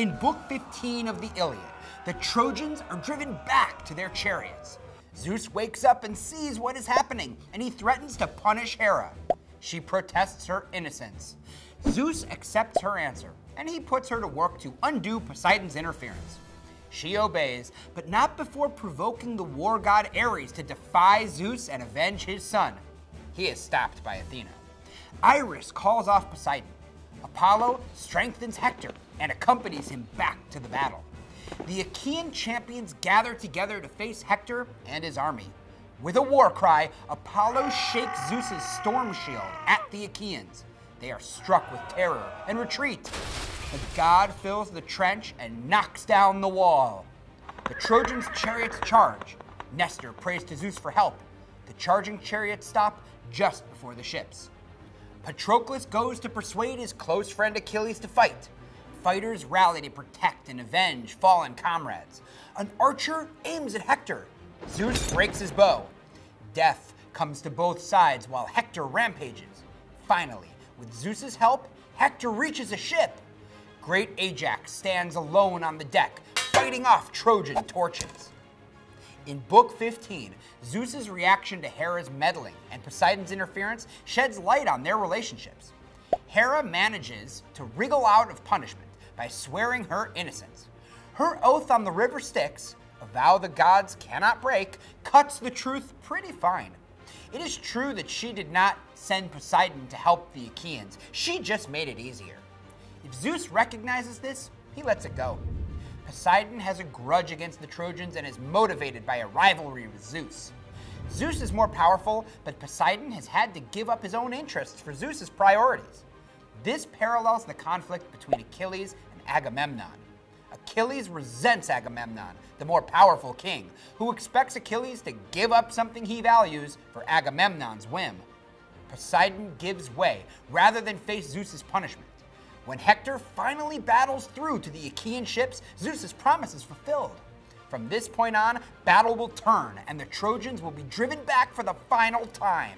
In Book 15 of the Iliad, the Trojans are driven back to their chariots. Zeus wakes up and sees what is happening, and he threatens to punish Hera. She protests her innocence. Zeus accepts her answer, and he puts her to work to undo Poseidon's interference. She obeys, but not before provoking the war god Ares to defy Zeus and avenge his son. He is stopped by Athena. Iris calls off Poseidon. Apollo strengthens Hector and accompanies him back to the battle. The Achæan champions gather together to face Hector and his army. With a war cry, Apollo shakes Zeus's storm shield at the Achæans. They are struck with terror and retreat. The god fills the trench and knocks down the wall. The Trojans' chariots charge. Nestor prays to Zeus for help. The charging chariots stop just before the ships. Patroclus goes to persuade his close friend Achilles to fight. Fighters rally to protect and avenge fallen comrades. An archer aims at Hector. Zeus breaks his bow. Death comes to both sides while Hector rampages. Finally, with Zeus's help, Hector reaches a ship. Great Ajax stands alone on the deck, fighting off Trojan torches. In Book 15, Zeus's reaction to Hera's meddling and Poseidon's interference sheds light on their relationships. Hera manages to wriggle out of punishment by swearing her innocence. Her oath on the river Styx, a vow the gods cannot break, cuts the truth pretty fine. It is true that she did not send Poseidon to help the Achæans. She just made it easier. If Zeus recognizes this, he lets it go. Poseidon has a grudge against the Trojans and is motivated by a rivalry with Zeus. Zeus is more powerful, but Poseidon has had to give up his own interests for Zeus's priorities. This parallels the conflict between Achilles and Agamemnon. Achilles resents Agamemnon, the more powerful king, who expects Achilles to give up something he values for Agamemnon's whim. Poseidon gives way rather than face Zeus's punishment. When Hector finally battles through to the Achæan ships, Zeus's promise is fulfilled. From this point on, battle will turn and the Trojans will be driven back for the final time.